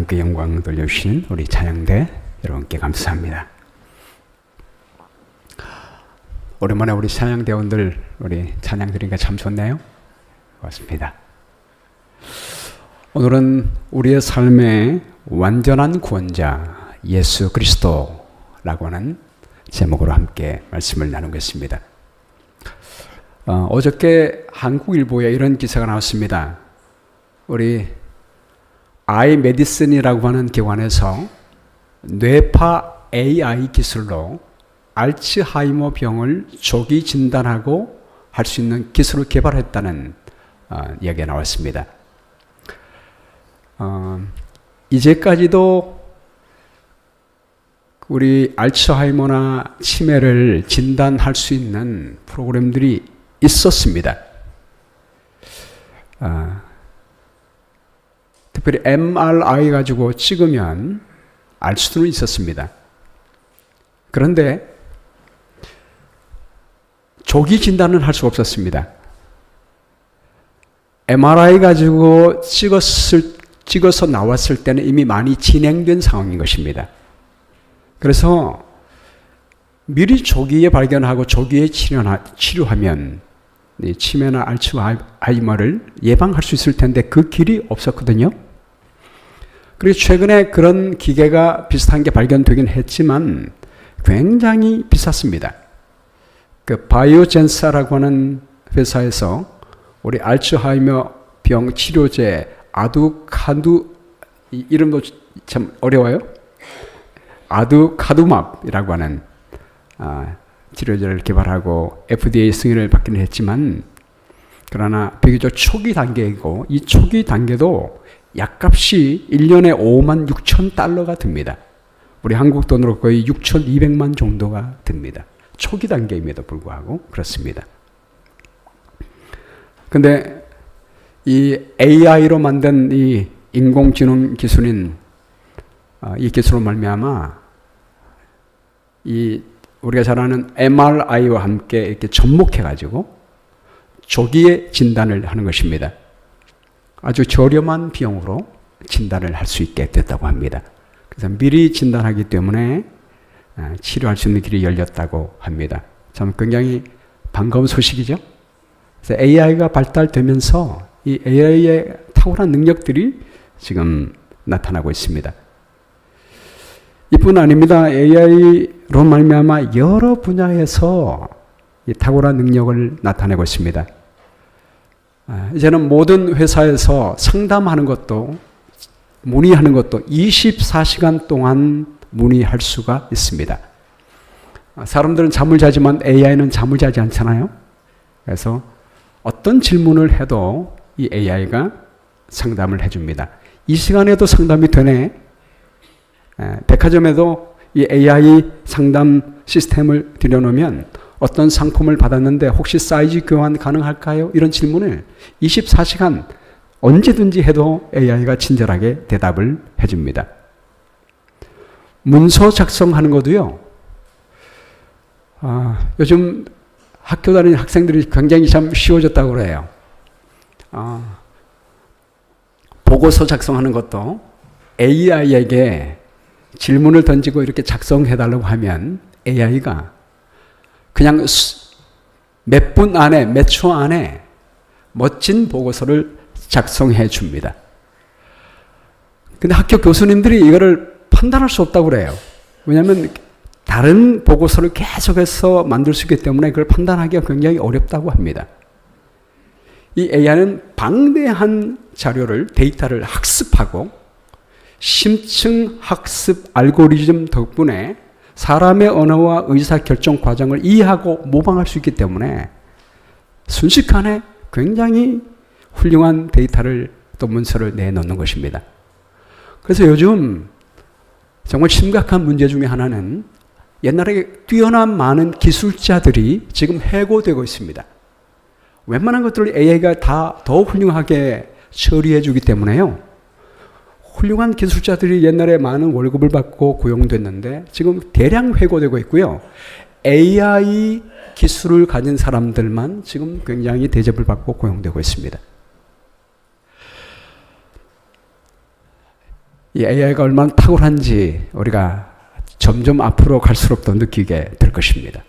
하나님께 영광 돌려주신 우리 찬양대 여러분께 감사합니다. 오랜만에 우리 찬양대원들 우리 찬양 드리니까 참 좋네요. 고맙습니다. 오늘은 우리의 삶의 완전한 구원자 예수 그리스도라고 하는 제목으로 함께 말씀을 나누겠습니다. 어저께 한국일보에 이런 기사가 나왔습니다. 우리 아이메디슨이라고 하는 기관에서 뇌파 AI 기술로 알츠하이머 병을 조기 진단하고 할 수 있는 기술을 개발했다는 이야기가 나왔습니다. 이제까지도 우리 알츠하이머나 치매를 진단할 수 있는 프로그램들이 있었습니다. 특별히 MRI 가지고 찍으면 알 수는 있었습니다. 그런데 조기 진단은 할 수 없었습니다. MRI 가지고 찍어서 나왔을 때는 이미 많이 진행된 상황인 것입니다. 그래서 미리 조기에 발견하고 조기에 치료하면 치매나 알츠하이머를 예방할 수 있을 텐데 그 길이 없었거든요. 그리고 최근에 그런 기계가 비슷한 게 발견되긴 했지만 굉장히 비쌌습니다. 그 바이오젠사라고 하는 회사에서 우리 알츠하이머 병 치료제 아두카두, 이름도 참 어려워요. 아두카두맙이라고 하는 치료제를 개발하고 FDA 승인을 받기는 했지만, 그러나 비교적 초기 단계이고 이 초기 단계도 약값이 1년에 5만 6천 달러가 듭니다. 우리 한국 돈으로 거의 6,200만 정도가 듭니다. 초기 단계임에도 불구하고 그렇습니다. 근데 이 AI로 만든 이 인공지능 기술인 이 기술로 말미암아 이 우리가 잘 아는 MRI와 함께 이렇게 접목해가지고 조기에 진단을 하는 것입니다. 아주 저렴한 비용으로 진단을 할 수 있게 됐다고 합니다. 그래서 미리 진단하기 때문에 치료할 수 있는 길이 열렸다고 합니다. 참 굉장히 반가운 소식이죠. 그래서 AI가 발달되면서 이 AI의 탁월한 능력들이 지금 나타나고 있습니다. 이뿐 아닙니다. AI로 말미암아 여러 분야에서 이 탁월한 능력을 나타내고 있습니다. 이제는 모든 회사에서 상담하는 것도 문의하는 것도 24시간 동안 문의할 수가 있습니다. 사람들은 잠을 자지만 AI는 잠을 자지 않잖아요. 그래서 어떤 질문을 해도 이 AI가 상담을 해줍니다. 이 시간에도 상담이 되네. 백화점에도 이 AI 상담 시스템을 들여놓으면 어떤 상품을 받았는데 혹시 사이즈 교환 가능할까요? 이런 질문을 24시간 언제든지 해도 AI가 친절하게 대답을 해줍니다. 문서 작성하는 것도요. 요즘 학교 다니는 학생들이 굉장히 참 쉬워졌다고 그래요. 보고서 작성하는 것도 AI에게 질문을 던지고 이렇게 작성해달라고 하면 AI가 그냥 몇 분 안에, 몇 초 안에 멋진 보고서를 작성해 줍니다. 근데 학교 교수님들이 이거를 판단할 수 없다고 그래요. 왜냐하면 다른 보고서를 계속해서 만들 수 있기 때문에 그걸 판단하기가 굉장히 어렵다고 합니다. 이 AI는 방대한 자료를, 데이터를 학습하고 심층 학습 알고리즘 덕분에 사람의 언어와 의사결정 과정을 이해하고 모방할 수 있기 때문에 순식간에 굉장히 훌륭한 데이터를 또 문서를 내놓는 것입니다. 그래서 요즘 정말 심각한 문제 중에 하나는 옛날에 뛰어난 많은 기술자들이 지금 해고되고 있습니다. 웬만한 것들을 AI가 다 더 훌륭하게 처리해 주기 때문에요. 훌륭한 기술자들이 옛날에 많은 월급을 받고 고용됐는데 지금 대량 해고되고 있고요. AI 기술을 가진 사람들만 지금 굉장히 대접을 받고 고용되고 있습니다. 이 AI가 얼마나 탁월한지 우리가 점점 앞으로 갈수록 더 느끼게 될 것입니다.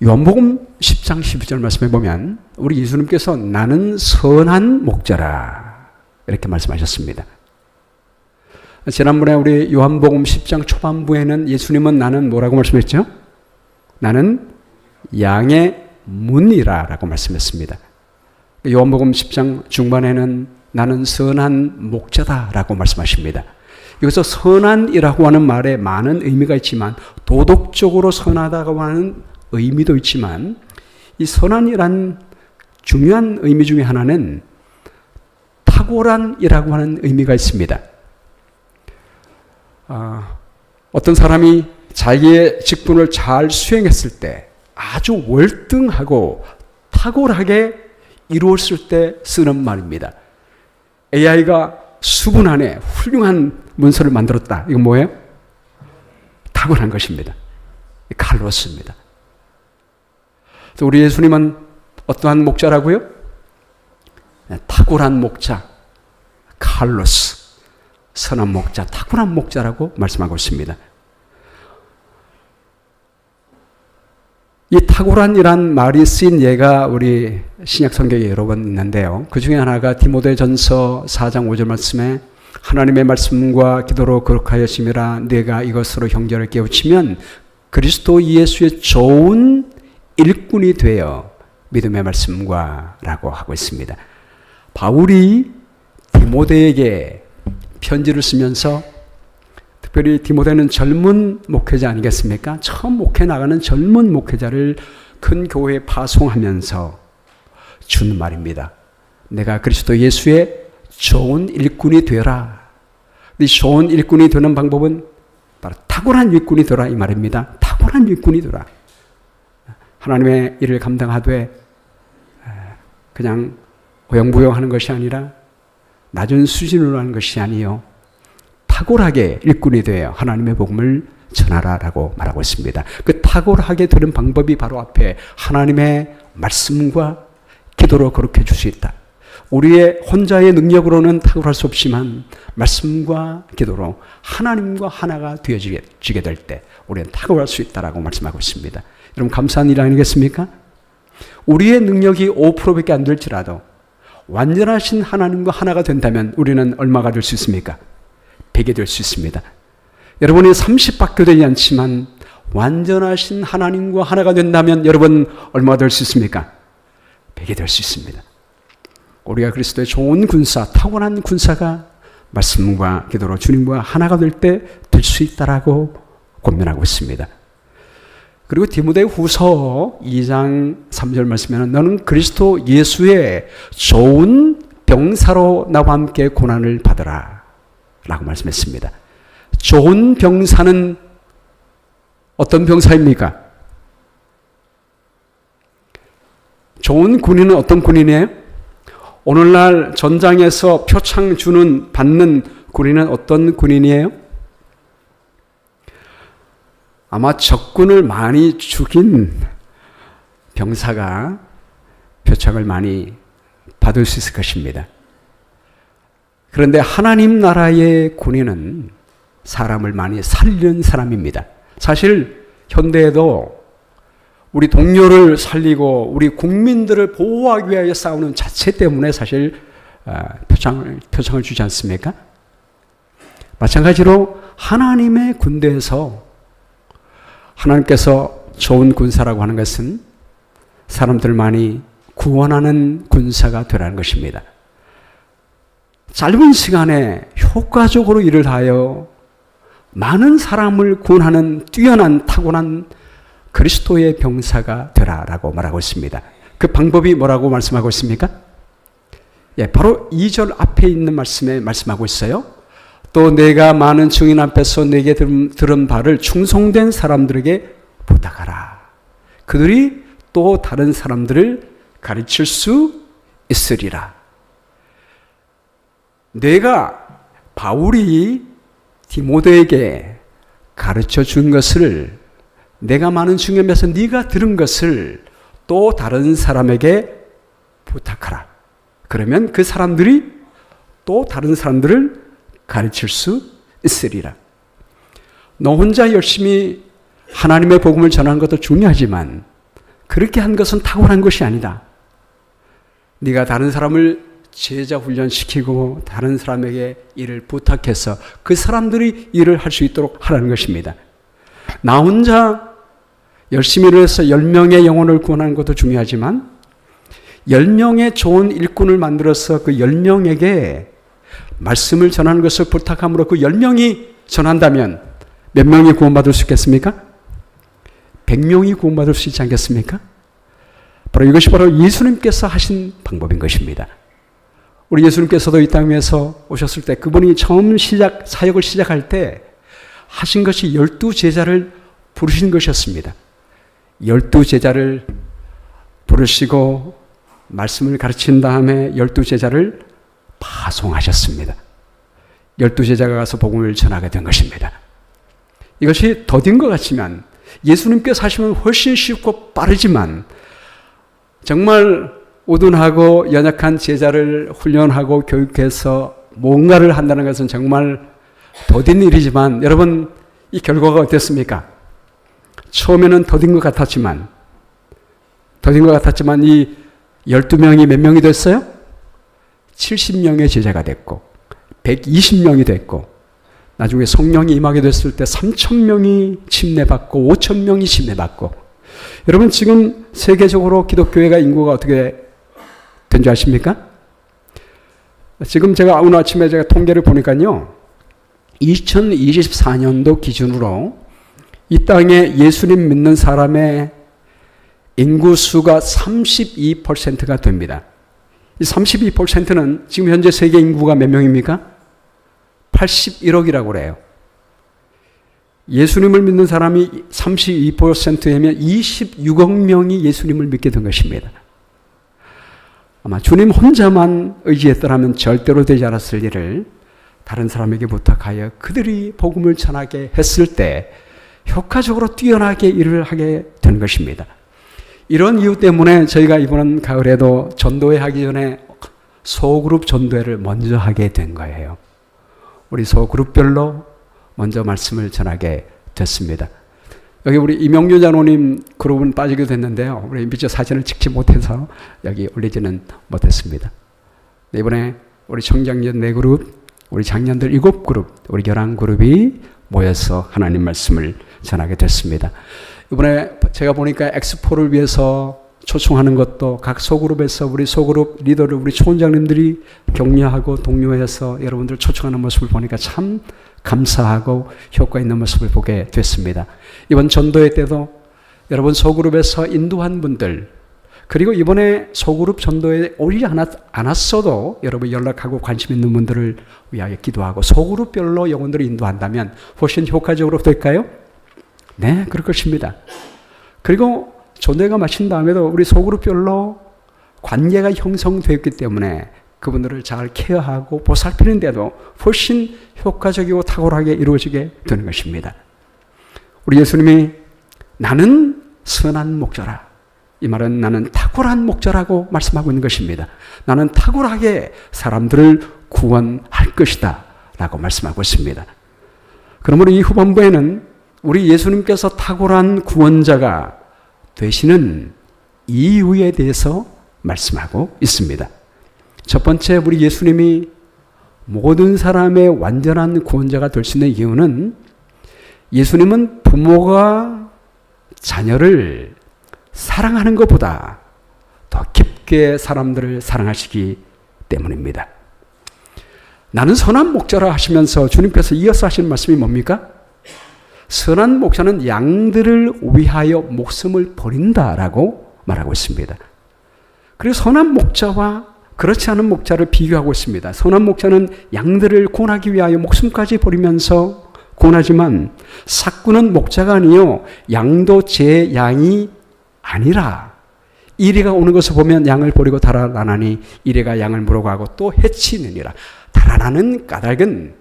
요한복음 10장 12절 말씀해 보면 우리 예수님께서 나는 선한 목자라 이렇게 말씀하셨습니다. 지난번에 우리 요한복음 10장 초반부에는 예수님은 나는 뭐라고 말씀했죠? 나는 양의 문이라 라고 말씀했습니다. 요한복음 10장 중반에는 나는 선한 목자다 라고 말씀하십니다. 여기서 선한이라고 하는 말에 많은 의미가 있지만 도덕적으로 선하다고 하는 의미도 있지만 이 선한이란 중요한 의미 중에 하나는 탁월한이라고 하는 의미가 있습니다. 어떤 사람이 자기의 직분을 잘 수행했을 때 아주 월등하고 탁월하게 이루었을 때 쓰는 말입니다. AI가 수분 안에 훌륭한 문서를 만들었다. 이건 뭐예요? 탁월한 것입니다. 칼로스입니다. 우리 예수님은 어떠한 목자라고요? 탁월한 목자, 칼로스, 선한 목자, 탁월한 목자라고 말씀하고 있습니다. 이 탁월한이란 말이 쓰인 예가 우리 신약 성경에 여러 번 있는데요. 그 중에 하나가 디모데전서 4장 5절 말씀에 하나님의 말씀과 기도로 거룩하여심이라 내가 이것으로 형제를 깨우치면 그리스도 예수의 좋은 일꾼이 되어 믿음의 말씀과 라고 하고 있습니다. 바울이 디모데에게 편지를 쓰면서 특별히 디모데는 젊은 목회자 아니겠습니까? 처음 목회 나가는 젊은 목회자를 큰 교회에 파송하면서 준 말입니다. 내가 그리스도 예수의 좋은 일꾼이 되라. 이 좋은 일꾼이 되는 방법은 바로 탁월한 일꾼이 되라 이 말입니다. 탁월한 일꾼이 되라. 하나님의 일을 감당하되 그냥 오영부영하는 것이 아니라 낮은 수준으로 하는 것이 아니요 탁월하게 일꾼이 되어 하나님의 복음을 전하라라고 말하고 있습니다. 그 탁월하게 되는 방법이 바로 앞에 하나님의 말씀과 기도로 그렇게 줄 수 있다. 우리의 혼자의 능력으로는 탁월할 수 없지만 말씀과 기도로 하나님과 하나가 되어지게 될 때 우리는 탁월할 수 있다라고 말씀하고 있습니다. 여러분 감사한 일 아니겠습니까? 우리의 능력이 5%밖에 안 될지라도 완전하신 하나님과 하나가 된다면 우리는 얼마가 될 수 있습니까? 100이 될 수 있습니다. 여러분이 30밖에 되지 않지만 완전하신 하나님과 하나가 된다면 여러분 얼마가 될 수 있습니까? 100이 될 수 있습니다. 우리가 그리스도의 좋은 군사, 탁월한 군사가 말씀과 기도로 주님과 하나가 될 때 될 수 있다라고 권면하고 있습니다. 그리고 디모데후서 2장 3절 말씀에는 너는 그리스도 예수의 좋은 병사로 나와 함께 고난을 받으라 라고 말씀했습니다. 좋은 병사는 어떤 병사입니까? 좋은 군인은 어떤 군인이에요? 오늘날 전장에서 표창 받는 군인은 어떤 군인이에요? 아마 적군을 많이 죽인 병사가 표창을 많이 받을 수 있을 것입니다. 그런데 하나님 나라의 군인은 사람을 많이 살리는 사람입니다. 사실 현대에도 우리 동료를 살리고 우리 국민들을 보호하기 위하여 싸우는 자체 때문에 사실 표창을 주지 않습니까? 마찬가지로 하나님의 군대에서 하나님께서 좋은 군사라고 하는 것은 사람들을 많이 구원하는 군사가 되라는 것입니다. 짧은 시간에 효과적으로 일을 하여 많은 사람을 구원하는 뛰어난 타고난 그리스도의 병사가 되라라고 말하고 있습니다. 그 방법이 뭐라고 말씀하고 있습니까? 바로 2절 앞에 있는 말씀에 말씀하고 있어요. 또 내가 많은 증인 앞에서 내게 들은 바를 충성된 사람들에게 부탁하라. 그들이 또 다른 사람들을 가르칠 수 있으리라. 바울이 디모데에게 가르쳐 준 것을 내가 많은 증인에서 네가 들은 것을 또 다른 사람에게 부탁하라. 그러면 그 사람들이 또 다른 사람들을 가르칠 수 있으리라. 너 혼자 열심히 하나님의 복음을 전하는 것도 중요하지만 그렇게 한 것은 탁월한 것이 아니다. 네가 다른 사람을 제자 훈련시키고 다른 사람에게 일을 부탁해서 그 사람들이 일을 할 수 있도록 하라는 것입니다. 나 혼자 열심히 일해서 10명의 영혼을 구원하는 것도 중요하지만 10명의 좋은 일꾼을 만들어서 그 10명에게 말씀을 전하는 것을 부탁함으로 그 10명이 전한다면 몇 명이 구원받을 수 있겠습니까? 100명이 구원받을 수 있지 않겠습니까? 바로 이것이 바로 예수님께서 하신 방법인 것입니다. 우리 예수님께서도 이 땅에서 오셨을 때 그분이 처음 사역을 시작할 때 하신 것이 12제자를 부르신 것이었습니다. 12제자를 부르시고 말씀을 가르친 다음에 12제자를 파송하셨습니다. 12제자가 가서 복음을 전하게 된 것입니다. 이것이 더딘 것 같지만 예수님께서 하시면 훨씬 쉽고 빠르지만 정말 우둔하고 연약한 제자를 훈련하고 교육해서 뭔가를 한다는 것은 정말 더딘 일이지만 여러분 이 결과가 어땠습니까? 처음에는 더딘 것 같았지만 이 12명이 몇 명이 됐어요? 70명의 제자가 됐고 120명이 됐고 나중에 성령이 임하게 됐을 때 3,000명이 침례받고 5,000명이 침례받고 여러분 지금 세계적으로 기독교회가 인구가 어떻게 된 줄 아십니까? 지금 제가 오늘 아침에 제가 통계를 보니까요 2024년도 기준으로 이 땅에 예수님 믿는 사람의 인구수가 32%가 됩니다. 이 32%는 지금 현재 세계 인구가 몇 명입니까? 81억이라고 그래요. 예수님을 믿는 사람이 32%이면 26억 명이 예수님을 믿게 된 것입니다. 아마 주님 혼자만 의지했더라면 절대로 되지 않았을 일을 다른 사람에게 부탁하여 그들이 복음을 전하게 했을 때 효과적으로 뛰어나게 일을 하게 된 것입니다. 이런 이유 때문에 저희가 이번 가을에도 전도회 하기 전에 소그룹 전도회를 먼저 하게 된 거예요. 우리 소그룹별로 먼저 말씀을 전하게 됐습니다. 여기 우리 이명규 장로님 그룹은 빠지게 됐는데요. 우리 미처 사진을 찍지 못해서 여기 올리지는 못했습니다. 이번에 우리 청장년 4그룹, 우리 장년들 7그룹, 우리 11그룹이 모여서 하나님 말씀을 전하게 됐습니다. 이번에 제가 보니까 엑스포를 위해서 초청하는 것도 각 소그룹에서 우리 소그룹 리더를 우리 초원장님들이 격려하고 독려해서 여러분들 초청하는 모습을 보니까 참 감사하고 효과 있는 모습을 보게 됐습니다. 이번 전도회 때도 여러분 소그룹에서 인도한 분들 그리고 이번에 소그룹 전도회에 오지 않았어도 여러분 연락하고 관심 있는 분들을 위하여 기도하고 소그룹별로 영혼들을 인도한다면 훨씬 효과적으로 될까요? 네, 그럴 것입니다. 그리고 전도회가 마친 다음에도 우리 소그룹별로 관계가 형성되었기 때문에 그분들을 잘 케어하고 보살피는데도 훨씬 효과적이고 탁월하게 이루어지게 되는 것입니다. 우리 예수님이 나는 선한 목자라. 이 말은 나는 탁월한 목자라고 말씀하고 있는 것입니다. 나는 탁월하게 사람들을 구원할 것이다 라고 말씀하고 있습니다. 그러므로 이 후반부에는 우리 예수님께서 탁월한 구원자가 되시는 이유에 대해서 말씀하고 있습니다. 첫 번째 우리 예수님이 모든 사람의 완전한 구원자가 될 수 있는 이유는 예수님은 부모가 자녀를 사랑하는 것보다 더 깊게 사람들을 사랑하시기 때문입니다. 나는 선한 목자라 하시면서 주님께서 이어서 하신 말씀이 뭡니까? 선한 목자는 양들을 위하여 목숨을 버린다라고 말하고 있습니다. 그리고 선한 목자와 그렇지 않은 목자를 비교하고 있습니다. 선한 목자는 양들을 구원하기 위하여 목숨까지 버리면서 구원하지만 삭구는 목자가 아니요 양도 제 양이 아니라 이리가 오는 것을 보면 양을 버리고 달아나니 이리가 양을 물어가고 또 해치느니라. 달아나는 까닭은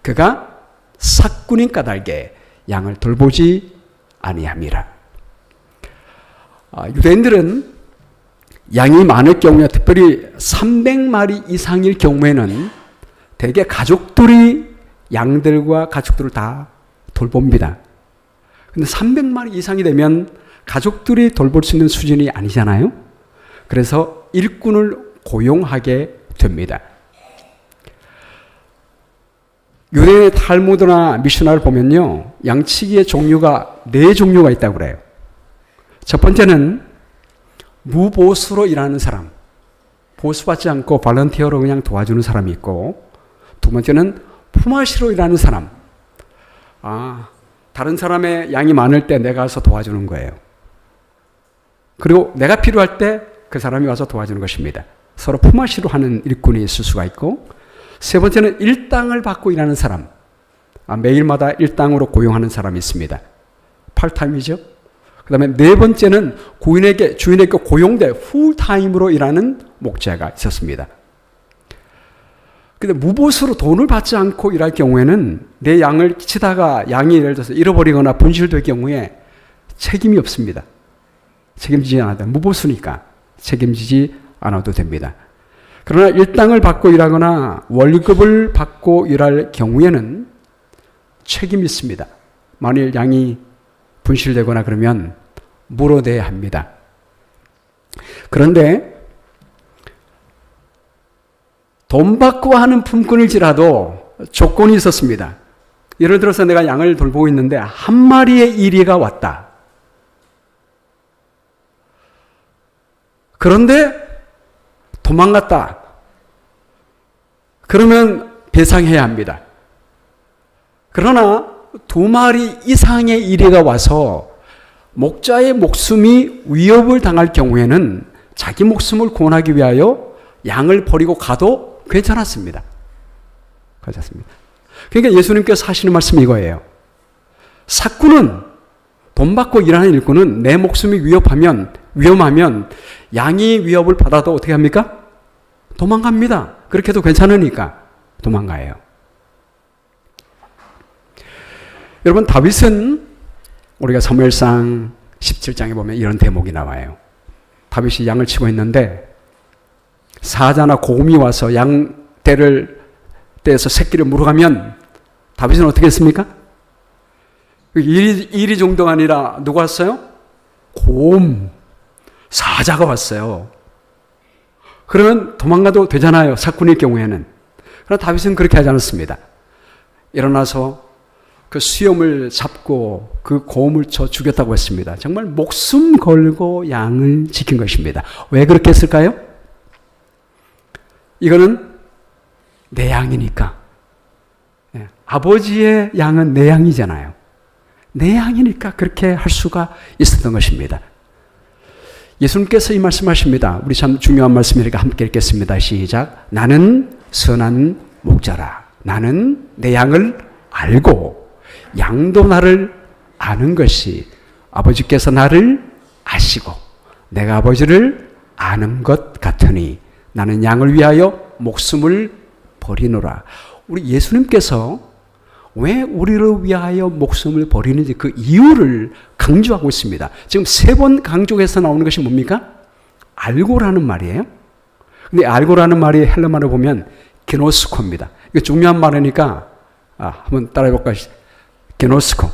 그가 삭군인 까닭에 양을 돌보지 아니함이라. 유대인들은 양이 많을 경우에 특별히 300마리 이상일 경우에는 대개 가족들이 양들과 가축들을 다 돌봅니다. 근데 300마리 이상이 되면 가족들이 돌볼 수 있는 수준이 아니잖아요. 그래서 일꾼을 고용하게 됩니다. 유대인의 탈무드나 미슈나를 보면요, 양치기의 종류가 4종류가 있다고 그래요. 첫 번째는 무보수로 일하는 사람, 보수받지 않고 발런티어로 그냥 도와주는 사람이 있고, 두 번째는 품앗이로 일하는 사람. 다른 사람의 양이 많을 때 내가 와서 도와주는 거예요. 그리고 내가 필요할 때 그 사람이 와서 도와주는 것입니다. 서로 품앗이로 하는 일꾼이 있을 수가 있고, 세 번째는 일당을 받고 일하는 사람. 매일마다 일당으로 고용하는 사람이 있습니다. 팔타임이죠. 그 다음에 네 번째는 주인에게 고용돼 풀타임으로 일하는 목자가 있었습니다. 근데 무보수로 돈을 받지 않고 일할 경우에는 내 양을 치다가 양이 예를 들어서 잃어버리거나 분실될 경우에 책임이 없습니다. 책임지지 않아도 무보수니까 책임지지 않아도 됩니다. 그러나 일당을 받고 일하거나 월급을 받고 일할 경우에는 책임이 있습니다. 만일 양이 분실되거나 그러면 물어내야 합니다. 그런데 돈 받고 하는 품꾼일지라도 조건이 있었습니다. 예를 들어서 내가 양을 돌보고 있는데 한 마리의 이리가 왔다. 그런데 도망갔다. 그러면 배상해야 합니다. 그러나 2마리 이상의 이리가 와서 목자의 목숨이 위협을 당할 경우에는 자기 목숨을 구원하기 위하여 양을 버리고 가도 괜찮았습니다. 괜찮습니다. 그러니까 예수님께서 하시는 말씀이 이거예요. 사꾼은, 돈 받고 일하는 일꾼은 내 목숨이 위험하면 양이 위협을 받아도 어떻게 합니까? 도망갑니다. 그렇게 해도 괜찮으니까 도망가요. 여러분, 다윗은 우리가 사무엘상 17장에 보면 이런 대목이 나와요. 다윗이 양을 치고 있는데 사자나 곰이 와서 떼에서 새끼를 물어가면 다윗은 어떻게 했습니까? 이리 정도가 아니라 누가 왔어요? 곰, 사자가 왔어요. 그러면 도망가도 되잖아요. 사꾼일 경우에는. 그러나 다윗은 그렇게 하지 않았습니다. 일어나서 그 수염을 잡고 그 곰을 쳐 죽였다고 했습니다. 정말 목숨 걸고 양을 지킨 것입니다. 왜 그렇게 했을까요? 이거는 내 양이니까. 아버지의 양은 내 양이잖아요. 내 양이니까 그렇게 할 수가 있었던 것입니다. 예수님께서 이 말씀하십니다. 우리 참 중요한 말씀이니까 함께 읽겠습니다. 시작. 나는 선한 목자라. 나는 내 양을 알고 양도 나를 아는 것이 아버지께서 나를 아시고 내가 아버지를 아는 것 같으니 나는 양을 위하여 목숨을 버리노라. 우리 예수님께서 왜 우리를 위하여 목숨을 버리는지 그 이유를 강조하고 있습니다. 지금 3번 강조해서 나오는 것이 뭡니까? 알고라는 말이에요. 근데 알고라는 말이 헬라말로 보면 게노스코입니다. 이거 중요한 말이니까 한번 따라해볼까요? 게노스코.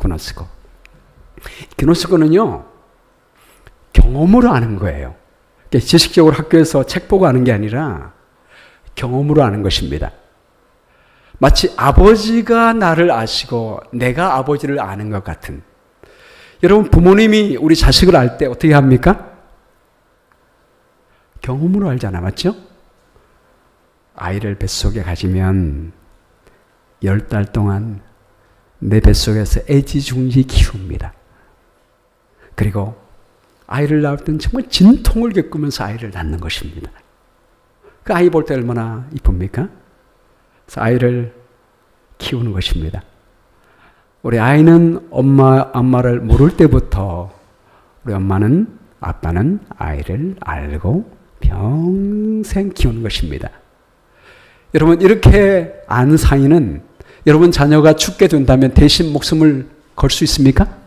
게노스코. 게노스코는요, 경험으로 아는 거예요. 지식적으로 학교에서 책 보고 아는 게 아니라 경험으로 아는 것입니다. 마치 아버지가 나를 아시고 내가 아버지를 아는 것 같은. 여러분, 부모님이 우리 자식을 알 때 어떻게 합니까? 경험으로 알잖아, 맞죠? 아이를 뱃속에 가지면 10달 동안 내 뱃속에서 애지중지 키웁니다. 그리고 아이를 낳을 때는 정말 진통을 겪으면서 아이를 낳는 것입니다. 그 아이 볼 때 얼마나 이쁩니까? 그래서 아이를 키우는 것입니다. 우리 아이는 엄마를 모를 때부터 우리 엄마는, 아빠는 아이를 알고 평생 키우는 것입니다. 여러분, 이렇게 아는 사이는 여러분 자녀가 죽게 된다면 대신 목숨을 걸 수 있습니까?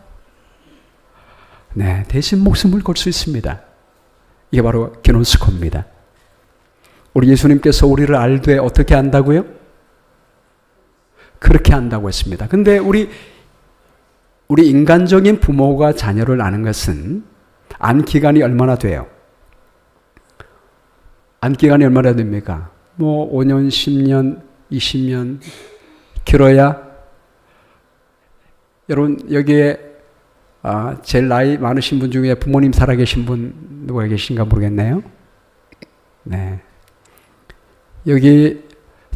네, 대신 목숨을 걸 수 있습니다. 이게 바로 게노스코입니다. 우리 예수님께서 우리를 알되 어떻게 안다고요? 그렇게 한다고 했습니다. 근데 우리 인간적인 부모가 자녀를 낳는 것은 안 기간이 얼마나 돼요? 안 기간이 얼마나 됩니까? 뭐 5년, 10년, 20년 길어야 여러분 여기에 제일 나이 많으신 분 중에 부모님 살아계신 분 누가 계신가 모르겠네요. 네. 여기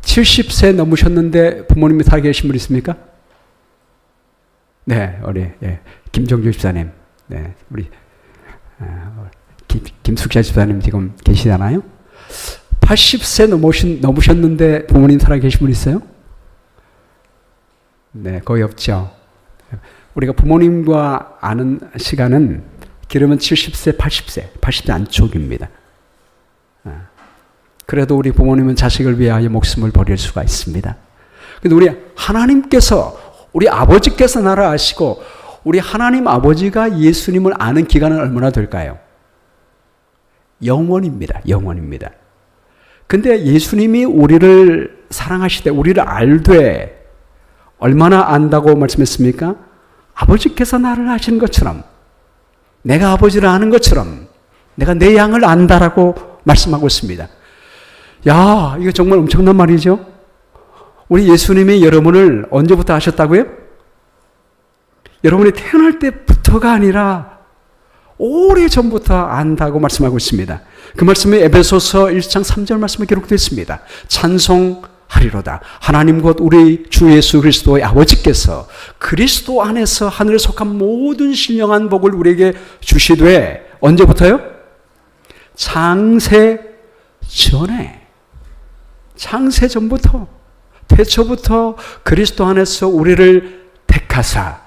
70세 넘으셨는데 부모님이 살아계신 분 있습니까? 네, 우리 김정주 집사님, 네, 우리 김숙자 집사님 지금 계시잖아요. 80세 넘으셨는데 부모님 살아계신 분 있어요? 네, 거의 없죠. 우리가 부모님과 아는 시간은 길으면 70세, 80세 안쪽입니다. 그래도 우리 부모님은 자식을 위하여 목숨을 버릴 수가 있습니다. 근데 우리 하나님께서, 우리 아버지께서 나를 아시고, 우리 하나님 아버지가 예수님을 아는 기간은 얼마나 될까요? 영원입니다. 영원입니다. 근데 예수님이 우리를 사랑하시되, 우리를 알되, 얼마나 안다고 말씀했습니까? 아버지께서 나를 아시는 것처럼, 내가 아버지를 아는 것처럼, 내가 내 양을 안다라고 말씀하고 있습니다. 야, 이거 정말 엄청난 말이죠? 우리 예수님이 여러분을 언제부터 아셨다고요? 여러분이 태어날 때부터가 아니라 오래전부터 안다고 말씀하고 있습니다. 그 말씀이 에베소서 1장 3절 말씀에 기록되어 있습니다. 찬송하리로다. 하나님 곧 우리 주 예수 그리스도의 아버지께서 그리스도 안에서 하늘에 속한 모든 신령한 복을 우리에게 주시되 언제부터요? 창세 전부터 태초부터 그리스도 안에서 우리를 택하사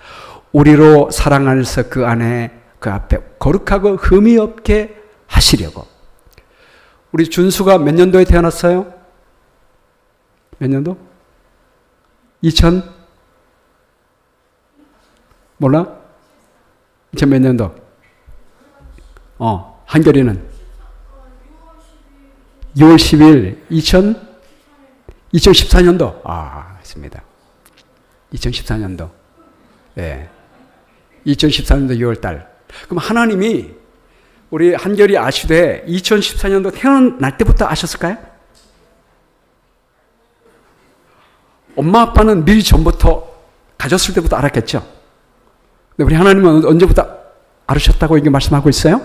우리로 사랑 안에서 그 안에 그 앞에 거룩하고 흠이 없게 하시려고. 우리 준수가 몇 년도에 태어났어요? 몇 년도? 2000? 몰라? 2000 몇 년도? 한결이는? 6월 10일 2014년도. 맞습니다. 2014년도. 네. 2014년도 6월달. 그럼 하나님이 우리 한결이 아시되 2014년도 태어날 때부터 아셨을까요? 엄마 아빠는 미리 전부터 가졌을 때부터 알았겠죠. 근데 우리 하나님은 언제부터 알으셨다고 이게 말씀하고 있어요?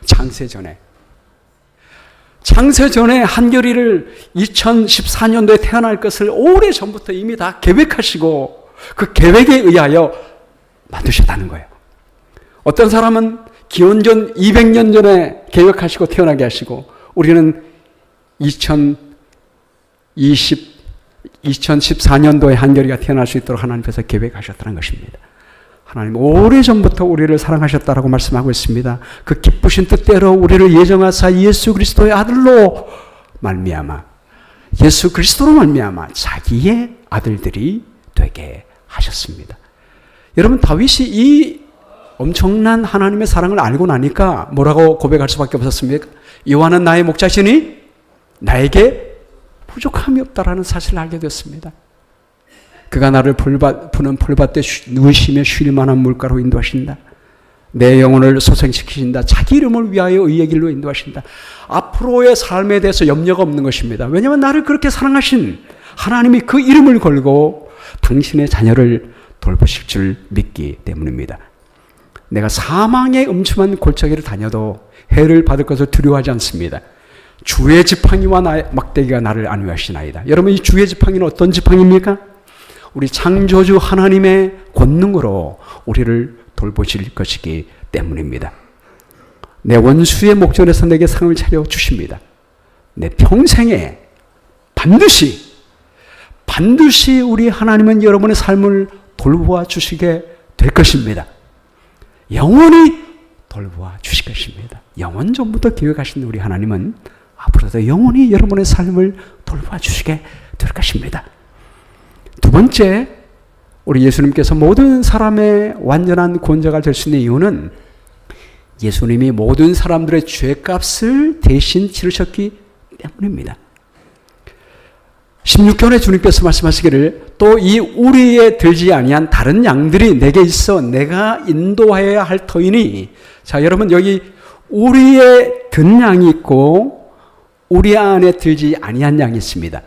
창세 전에 한결이를 2014년도에 태어날 것을 오래 전부터 이미 다 계획하시고 그 계획에 의하여 만드셨다는 거예요. 어떤 사람은 기원전 200년 전에 계획하시고 태어나게 하시고 우리는 2014년도에 한결이가 태어날 수 있도록 하나님께서 계획하셨다는 것입니다. 하나님 오래전부터 우리를 사랑하셨다라고 말씀하고 있습니다. 그 기쁘신 뜻대로 우리를 예정하사 예수 그리스도의 아들로 말미암아 예수 그리스도로 말미암아 자기의 아들들이 되게 하셨습니다. 여러분 다윗이 이 엄청난 하나님의 사랑을 알고 나니까 뭐라고 고백할 수밖에 없었습니까? 여호와는 나의 목자시니 나에게 부족함이 없다라는 사실을 알게 됐습니다. 그가 나를 푸는 풀밭에 누우시며 쉴 만한 물가로 인도하신다. 내 영혼을 소생시키신다. 자기 이름을 위하여 의의 길로 인도하신다. 앞으로의 삶에 대해서 염려가 없는 것입니다. 왜냐하면 나를 그렇게 사랑하신 하나님이 그 이름을 걸고 당신의 자녀를 돌보실 줄 믿기 때문입니다. 내가 사망의 음침한 골짜기를 다녀도 해를 받을 것을 두려워하지 않습니다. 주의 지팡이와 나의 막대기가 나를 안위하시나이다. 여러분 이 주의 지팡이는 어떤 지팡이입니까? 우리 창조주 하나님의 권능으로 우리를 돌보실 것이기 때문입니다. 내 원수의 목전에서 내게 상을 차려 주십니다. 내 평생에 반드시 우리 하나님은 여러분의 삶을 돌보아 주시게 될 것입니다. 영원히 돌보아 주실 것입니다. 영원 전부터 계획하신 우리 하나님은 앞으로도 영원히 여러분의 삶을 돌보아 주시게 될 것입니다. 두 번째, 우리 예수님께서 모든 사람의 완전한 구원자가 될 수 있는 이유는 예수님이 모든 사람들의 죄값을 대신 치르셨기 때문입니다. 16절에 주님께서 말씀하시기를 또 이 우리에 들지 아니한 다른 양들이 내게 있어 내가 인도하여야 할 터이니. 자, 여러분 여기 우리에 든 양이 있고 우리 안에 들지 아니한 양이 있습니다.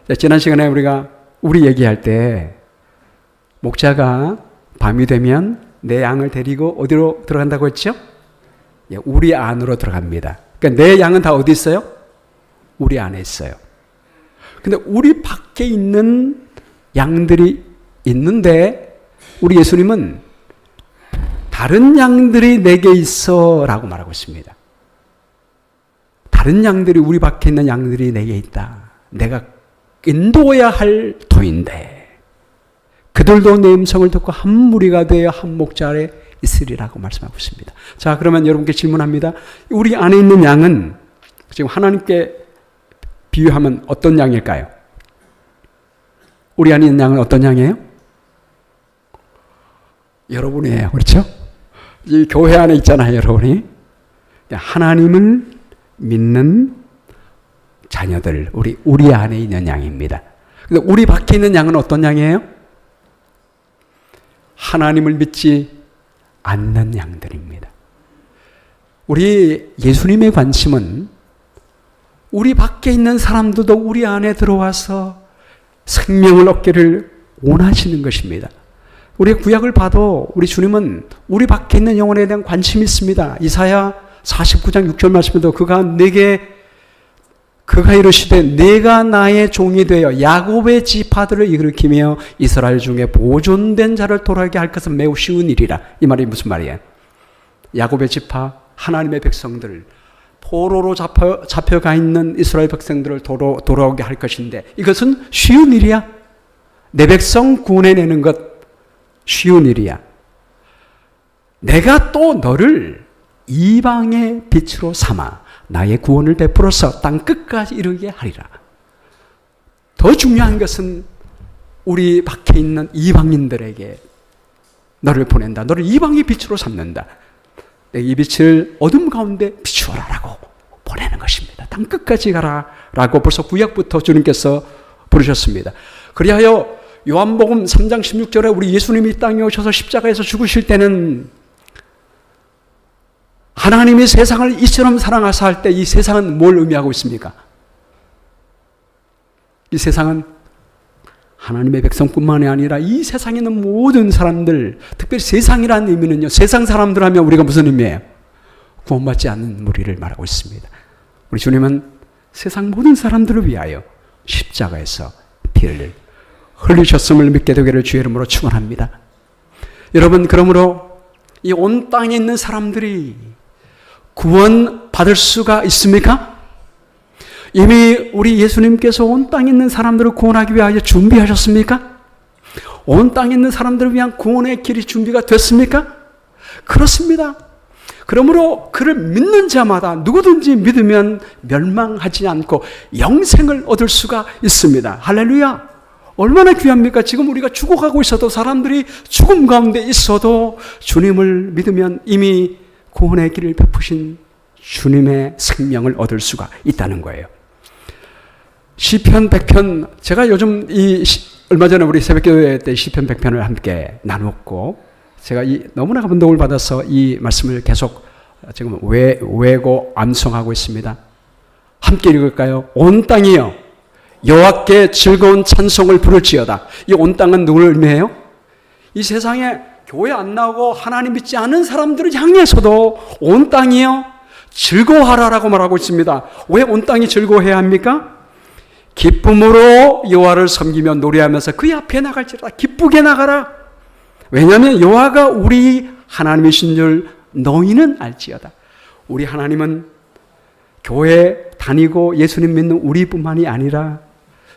자, 지난 시간에 우리가 우리 얘기할 때 목자가 밤이 되면 내 양을 데리고 어디로 들어간다고 했죠? 예, 우리 안으로 들어갑니다. 그러니까 내 양은 다 어디 있어요? 우리 안에 있어요. 근데 우리 밖에 있는 양들이 있는데 우리 예수님은 다른 양들이 내게 있어 라고 말하고 있습니다. 다른 양들이 우리 밖에 있는 양들이 내게 있다. 내가 인도해야 할 터인데 그들도 내 음성을 듣고 한 무리가 되어 한 목자 아래 있으리라고 말씀하고 있습니다. 자, 그러면 여러분께 질문합니다. 우리 안에 있는 양은 지금 하나님께 비유하면 어떤 양일까요? 우리 안에 있는 양은 어떤 양이에요? 여러분이에요. 그렇죠? 이 교회 안에 있잖아요, 여러분이. 하나님을 믿는 자녀들, 우리 안에 있는 양입니다. 근데 우리 밖에 있는 양은 어떤 양이에요? 하나님을 믿지 않는 양들입니다. 우리 예수님의 관심은 우리 밖에 있는 사람들도 우리 안에 들어와서 생명을 얻기를 원하시는 것입니다. 우리 구약을 봐도 우리 주님은 우리 밖에 있는 영혼에 대한 관심이 있습니다. 이사야 49장 6절 말씀에도 그가 이르시되 내가 나의 종이 되어 야곱의 지파들을 일으키며 이스라엘 중에 보존된 자를 돌아오게 할 것은 매우 쉬운 일이라. 이 말이 무슨 말이에요? 야곱의 지파, 하나님의 백성들, 포로로 잡혀가 있는 이스라엘 백성들을 돌아오게 할 것인데 이것은 쉬운 일이야. 내 백성 구원해내는 것 쉬운 일이야. 내가 또 너를 이방의 빛으로 삼아 나의 구원을 베풀어서 땅 끝까지 이르게 하리라. 더 중요한 것은 우리 밖에 있는 이방인들에게 너를 보낸다. 너를 이방의 빛으로 삼는다. 이 빛을 어둠 가운데 비추어라라고 보내는 것입니다. 땅 끝까지 가라라고 벌써 구약부터 주님께서 부르셨습니다. 그리하여 요한복음 3장 16절에 우리 예수님이 이 땅에 오셔서 십자가에서 죽으실 때는 하나님이 세상을 이처럼 사랑하사 할 때 이 세상은 뭘 의미하고 있습니까? 이 세상은 하나님의 백성뿐만이 아니라 이 세상에 있는 모든 사람들, 특별히 세상이라는 의미는요, 세상 사람들 하면 우리가 무슨 의미예요? 구원받지 않는 무리를 말하고 있습니다. 우리 주님은 세상 모든 사람들을 위하여 십자가에서 피를 흘리셨음을 믿게 되기를 주의 이름으로 축원합니다. 여러분, 그러므로 이 온 땅에 있는 사람들이 구원 받을 수가 있습니까? 이미 우리 예수님께서 온 땅에 있는 사람들을 구원하기 위하여 준비하셨습니까? 온 땅에 있는 사람들을 위한 구원의 길이 준비가 됐습니까? 그렇습니다. 그러므로 그를 믿는 자마다 누구든지 믿으면 멸망하지 않고 영생을 얻을 수가 있습니다. 할렐루야! 얼마나 귀합니까? 지금 우리가 죽어가고 있어도 사람들이 죽음 가운데 있어도 주님을 믿으면 이미 구원의 길을 베푸신 주님의 생명을 얻을 수가 있다는 거예요. 시편 100편, 제가 요즘 얼마 전에 우리 새벽기도회 때 시편 100편을 함께 나눴고, 제가 너무나 감동을 받아서 이 말씀을 계속 지금 외고 암송하고 있습니다. 함께 읽을까요? 온 땅이여 여호와께 즐거운 찬송을 부를지어다. 이 온 땅은 누구를 의미해요? 이 세상에 교회 안 나오고 하나님 믿지 않은 사람들을 향해서도 온 땅이여 즐거워하라라고 말하고 있습니다. 왜 온 땅이 즐거워해야 합니까? 기쁨으로 여호와를 섬기며 노래하면서 그의 앞에 나갈지라. 기쁘게 나가라. 왜냐하면 여호와가 우리 하나님이신 줄 너희는 알지어다. 우리 하나님은 교회 다니고 예수님 믿는 우리뿐만이 아니라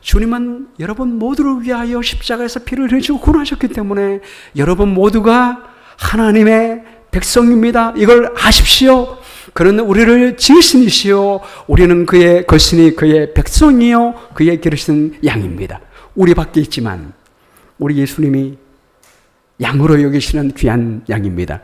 주님은 여러분 모두를 위하여 십자가에서 피를 흘리시고 구원하셨기 때문에 여러분 모두가 하나님의 백성입니다. 이걸 아십시오. 그는 우리를 지으신 이시요 우리는 그의 것이니 그의 백성이요 그의 기르신 양입니다. 우리 밖에 있지만 우리 예수님이 양으로 여기시는 귀한 양입니다.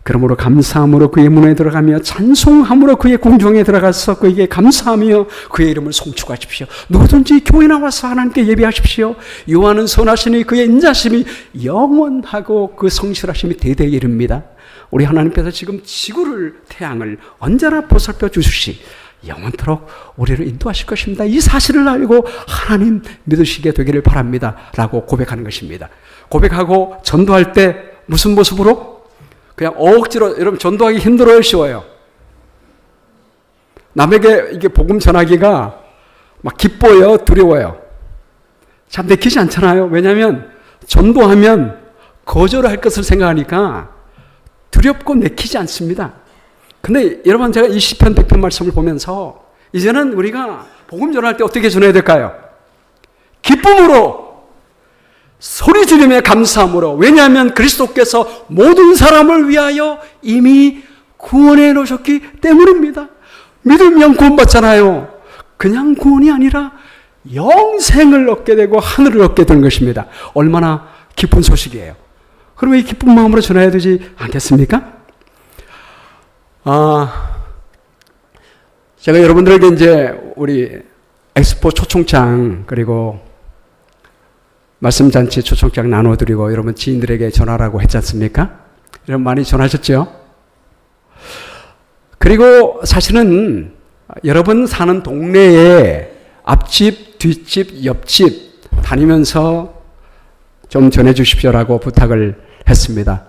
그러므로 감사함으로 그의 문에 들어가며 찬송함으로 그의 궁정에 들어가서 그에게 감사하며 그의 이름을 송축하십시오. 누구든지 교회 나와서 하나님께 예배하십시오. 여호와는 선하시니 그의 인자심이 영원하고 그 성실하심이 대대에 이릅니다. 우리 하나님께서 지금 지구를, 태양을 언제나 보살펴 주시시 영원토록 우리를 인도하실 것입니다. 이 사실을 알고 하나님 믿으시게 되기를 바랍니다. 라고 고백하는 것입니다. 고백하고 전도할 때 무슨 모습으로? 그냥 억지로, 여러분 전도하기 힘들어요, 쉬워요? 남에게 이게 복음 전하기가 막 기뻐요, 두려워요? 참 내키지 않잖아요. 왜냐하면 전도하면 거절할 것을 생각하니까 두렵고 내키지 않습니다. 근데 여러분, 제가 이 시편 100편 말씀을 보면서 이제는 우리가 복음 전할 때 어떻게 전해야 될까요? 기쁨으로, 소리 지르며 감사함으로. 왜냐하면 그리스도께서 모든 사람을 위하여 이미 구원해 놓으셨기 때문입니다. 믿으면 구원받잖아요. 그냥 구원이 아니라 영생을 얻게 되고 하늘을 얻게 되는 것입니다. 얼마나 기쁜 소식이에요. 그러면 이 기쁜 마음으로 전해야 되지 않겠습니까? 제가 여러분들에게 이제 우리 엑스포 초청장 그리고 말씀잔치 초청장 나눠드리고 여러분 지인들에게 전하라고 했지 않습니까? 여러분 많이 전하셨죠? 그리고 사실은 여러분 사는 동네에 앞집, 뒷집, 옆집 다니면서 좀 전해주십시오라고 부탁을 했습니다.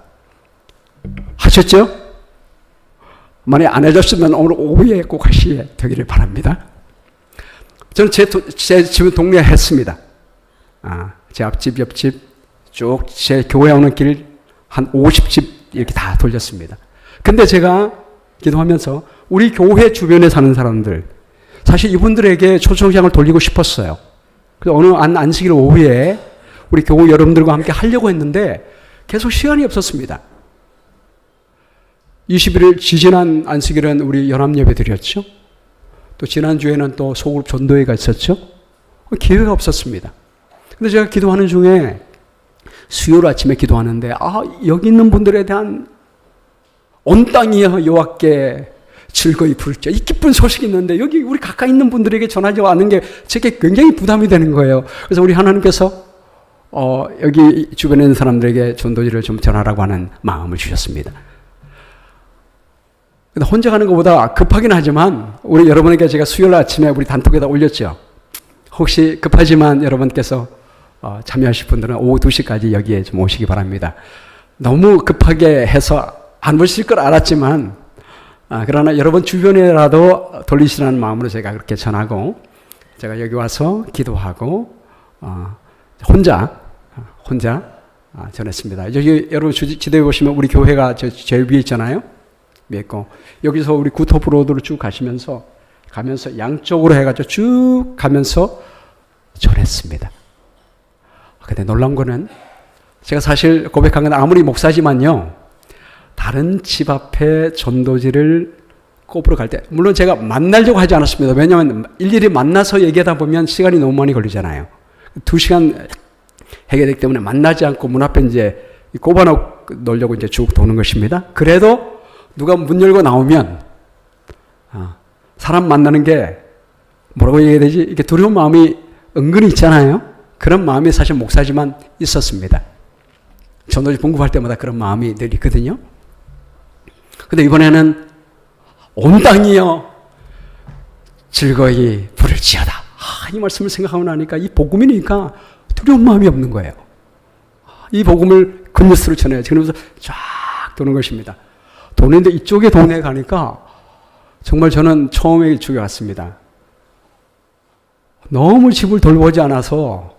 하셨죠? 만약 안 해줬으면 오늘 오후에 꼭 하시게 되기를 바랍니다. 저는 제 집 동네에 했습니다. 제 앞집, 옆집, 쭉 제 교회 오는 길 한 50집 이렇게 다 돌렸습니다. 근데 제가 기도하면서 우리 교회 주변에 사는 사람들, 사실 이분들에게 초청장을 돌리고 싶었어요. 그래서 어느 안식일 오후에 우리 교회 여러분들과 함께 하려고 했는데 계속 시간이 없었습니다. 21일 지지난 안식일은 우리 연합예배 드렸죠. 또 지난주에는 또 소그룹 전도회가 있었죠. 기회가 없었습니다. 근데 제가 기도하는 중에 수요일 아침에 기도하는데 여기 있는 분들에 대한 온 땅이 여호와께 즐거이 부르죠. 이 기쁜 소식이 있는데 여기 우리 가까이 있는 분들에게 전하지 않는 게 제게 굉장히 부담이 되는 거예요. 그래서 우리 하나님께서 여기 주변에 있는 사람들에게 전도지를 좀 전하라고 하는 마음을 주셨습니다. 근데 혼자 가는 것보다 급하긴 하지만 우리 여러분에게 제가 수요일 아침에 우리 단톡에다 올렸죠. 혹시 급하지만 여러분께서 참여하실 분들은 오후 2시까지 여기에 좀 오시기 바랍니다. 너무 급하게 해서 안 오실 걸 알았지만 그러나 여러분 주변에라도 돌리시라는 마음으로 제가 그렇게 전하고 제가 여기 와서 기도하고 혼자 전했습니다. 여기 여러분 지도에 보시면 우리 교회가 제일 위에 있잖아요. 위에 있고 여기서 우리 구토브로드로 쭉 가면서 양쪽으로 해가지고 쭉 가면서 전했습니다. 근데 놀라운 거는 제가 사실 고백한 건 아무리 목사지만요. 다른 집 앞에 전도지를 꼽으러 갈 때 물론 제가 만나려고 하지 않았습니다. 왜냐하면 일일이 만나서 얘기하다 보면 시간이 너무 많이 걸리잖아요. 2시간 해야 되기 때문에 만나지 않고 문 앞에 이제 꼽아놓으려고 이제 쭉 도는 것입니다. 그래도 누가 문 열고 나오면 사람 만나는 게 뭐라고 얘기해야 되지? 이렇게 두려운 마음이 은근히 있잖아요. 그런 마음이 사실 목사지만 있었습니다. 전도지 봉급할 때마다 그런 마음이 늘 있거든요. 근데 이번에는 온 땅이여 즐거이 부를지어다. 이 말씀을 생각하고 나니까 이 복음이니까 두려운 마음이 없는 거예요. 이 복음을 굿뉴스를 전해야지. 그러면서 쫙 도는 것입니다. 도는데 이쪽에 동네에 가니까 정말 저는 처음에 이쪽에 왔습니다. 너무 집을 돌보지 않아서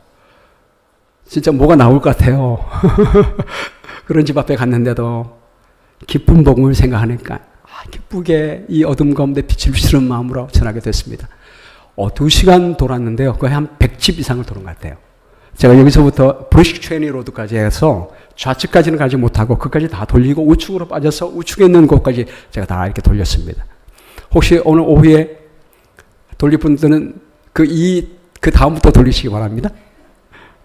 진짜 뭐가 나올 것 같아요. 그런 집 앞에 갔는데도 기쁜 복음을 생각하니까 기쁘게 이 어둠 가운데 빛을 비추는 마음으로 전하게 됐습니다. 2시간 돌았는데요. 거의 한 100집 이상을 도는 것 같아요. 제가 여기서부터 브리시 트레니 로드까지 해서 좌측까지는 가지 못하고 그까지 다 돌리고 우측으로 빠져서 우측에 있는 곳까지 제가 다 이렇게 돌렸습니다. 혹시 오늘 오후에 돌릴 분들은 그 다음부터 돌리시기 바랍니다.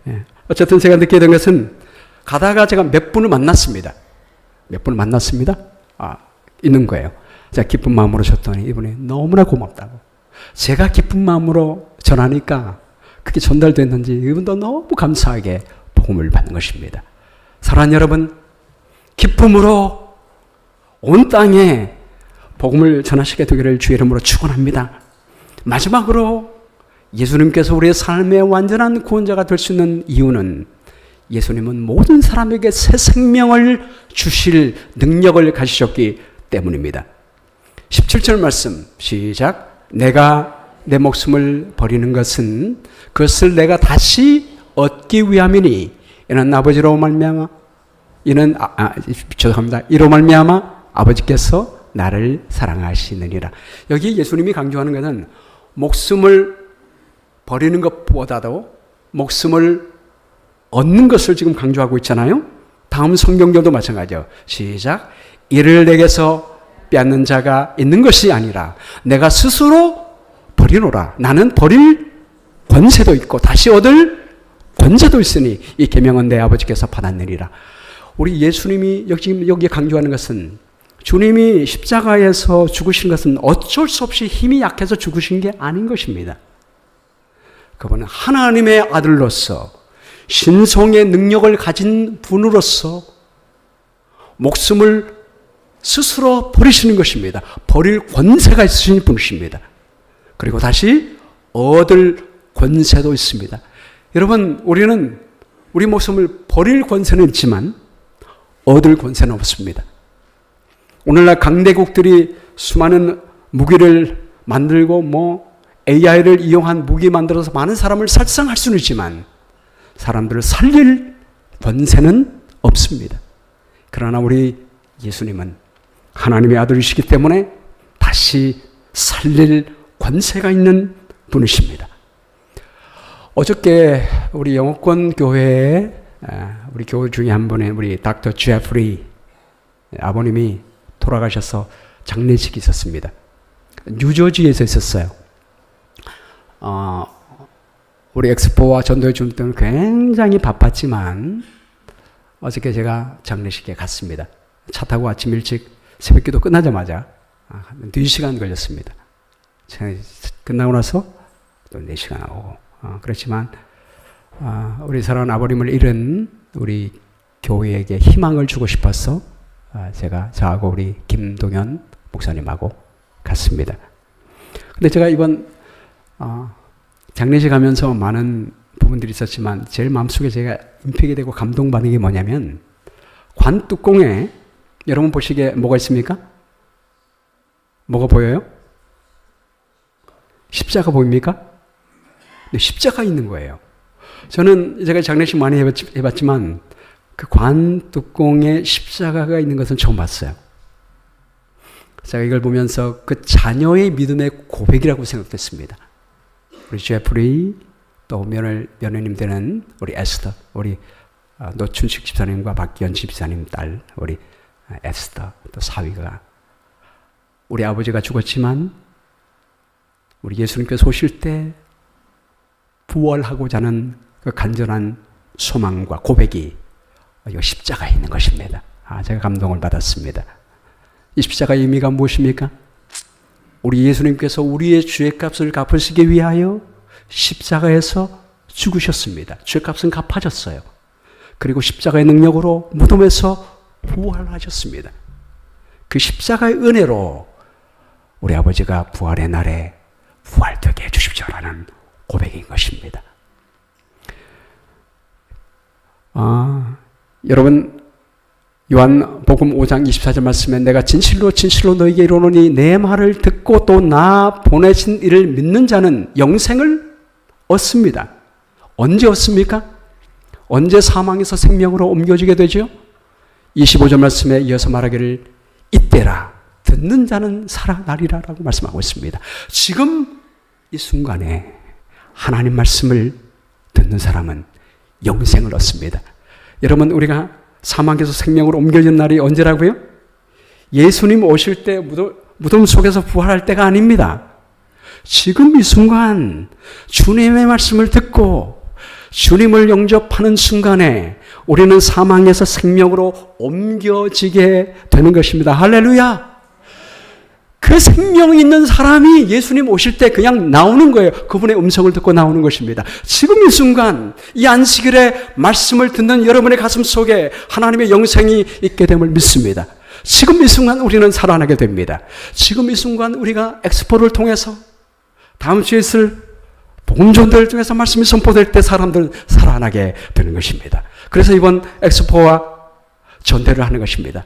예. 어쨌든 제가 느끼게 된 것은 가다가 제가 몇 분을 만났습니다. 있는 거예요. 제가 기쁜 마음으로 줬더니 이분이 너무나 고맙다고. 제가 기쁜 마음으로 전하니까 그게 전달됐는지 이분도 너무 감사하게 복음을 받는 것입니다. 사랑하는 여러분, 기쁨으로 온 땅에 복음을 전하시게 되기를 주의 이름으로 축원합니다. 마지막으로 예수님께서 우리의 삶의 완전한 구원자가 될 수 있는 이유는 예수님은 모든 사람에게 새 생명을 주실 능력을 가지셨기 때문입니다. 17절 말씀 시작. 내가 내 목숨을 버리는 것은 그것을 내가 다시 얻기 위함이니 이는 아버지로 말미암아 이로 말미암아 아버지께서 나를 사랑하시느니라. 여기 예수님이 강조하는 것은 목숨을 버리는 것보다도 목숨을 얻는 것을 지금 강조하고 있잖아요. 다음 성경절도 마찬가지죠. 시작. 이를 내게서 빼앗는 자가 있는 것이 아니라 내가 스스로 버리노라. 나는 버릴 권세도 있고 다시 얻을 권세도 있으니 이 계명은 내 아버지께서 받았느니라. 우리 예수님이 여기에 강조하는 것은 주님이 십자가에서 죽으신 것은 어쩔 수 없이 힘이 약해서 죽으신 게 아닌 것입니다. 그분은 하나님의 아들로서 신성의 능력을 가진 분으로서 목숨을 스스로 버리시는 것입니다. 버릴 권세가 있으신 분이십니다. 그리고 다시 얻을 권세도 있습니다. 여러분, 우리는 우리 목숨을 버릴 권세는 있지만 얻을 권세는 없습니다. 오늘날 강대국들이 수많은 무기를 만들고 AI를 이용한 무기 만들어서 많은 사람을 살상할 수는 있지만 사람들을 살릴 권세는 없습니다. 그러나 우리 예수님은 하나님의 아들이시기 때문에 다시 살릴 권세가 있는 분이십니다. 어저께 우리 영어권 교회에 우리 교우 중에 한 분의 우리 닥터 제프리 아버님이 돌아가셔서 장례식이 있었습니다. 뉴저지에서 있었어요. 우리 엑스포와 전도회 중 때는 굉장히 바빴지만 어저께 제가 장례식에 갔습니다. 차 타고 아침 일찍 새벽기도 끝나자마자 4시간 걸렸습니다. 끝나고 나서 또 4시간 오고 그렇지만 우리 사랑하는 아버님을 잃은 우리 교회에게 희망을 주고 싶어서 제가 저하고 우리 김동현 목사님하고 갔습니다. 근데 제가 이번 장례식 하면서 많은 부분들이 있었지만 제일 마음속에 제가 임팩이 되고 감동받는 게 뭐냐면 관 뚜껑에 여러분 보시기에 뭐가 있습니까? 뭐가 보여요? 십자가 보입니까? 네, 십자가 있는 거예요. 저는 제가 장례식 많이 해봤지만 그 관 뚜껑에 십자가가 있는 것은 처음 봤어요. 제가 이걸 보면서 그 자녀의 믿음의 고백이라고 생각했습니다. 우리 제프리 또 며느님 되는 우리 에스더, 우리 노춘식 집사님과 박기현 집사님 딸 우리 에스더 또 사위가 우리 아버지가 죽었지만 우리 예수님께서 오실 때 부활하고자 하는 그 간절한 소망과 고백이 이 십자가에 있는 것입니다. 제가 감동을 받았습니다. 이 십자가의 의미가 무엇입니까? 우리 예수님께서 우리의 죄값을 갚으시기 위하여 십자가에서 죽으셨습니다. 죄값은 갚아졌어요. 그리고 십자가의 능력으로 무덤에서 부활하셨습니다. 그 십자가의 은혜로 우리 아버지가 부활의 날에 부활되게 해주십시오라는 고백인 것입니다. 여러분 요한복음 5장 24절 말씀에 내가 진실로 진실로 너에게 이르노니 내 말을 듣고 또 나 보내신 이를 믿는 자는 영생을 얻습니다. 언제 얻습니까? 언제 사망에서 생명으로 옮겨지게 되죠? 25절 말씀에 이어서 말하기를 이때라 듣는 자는 살아나리라 라고 말씀하고 있습니다. 지금 이 순간에 하나님 말씀을 듣는 사람은 영생을 얻습니다. 여러분 우리가 사망에서 생명으로 옮겨진 날이 언제라고요? 예수님 오실 때 무덤 속에서 부활할 때가 아닙니다. 지금 이 순간 주님의 말씀을 듣고 주님을 영접하는 순간에 우리는 사망에서 생명으로 옮겨지게 되는 것입니다. 할렐루야! 그 생명 있는 사람이 예수님 오실 때 그냥 나오는 거예요. 그분의 음성을 듣고 나오는 것입니다. 지금 이 순간 이 안식일에 말씀을 듣는 여러분의 가슴 속에 하나님의 영생이 있게 됨을 믿습니다. 지금 이 순간 우리는 살아나게 됩니다. 지금 이 순간 우리가 엑스포를 통해서 다음 주에 있을 복음전도를 통해서 말씀이 선포될 때 사람들은 살아나게 되는 것입니다. 그래서 이번 엑스포와 전대를 하는 것입니다.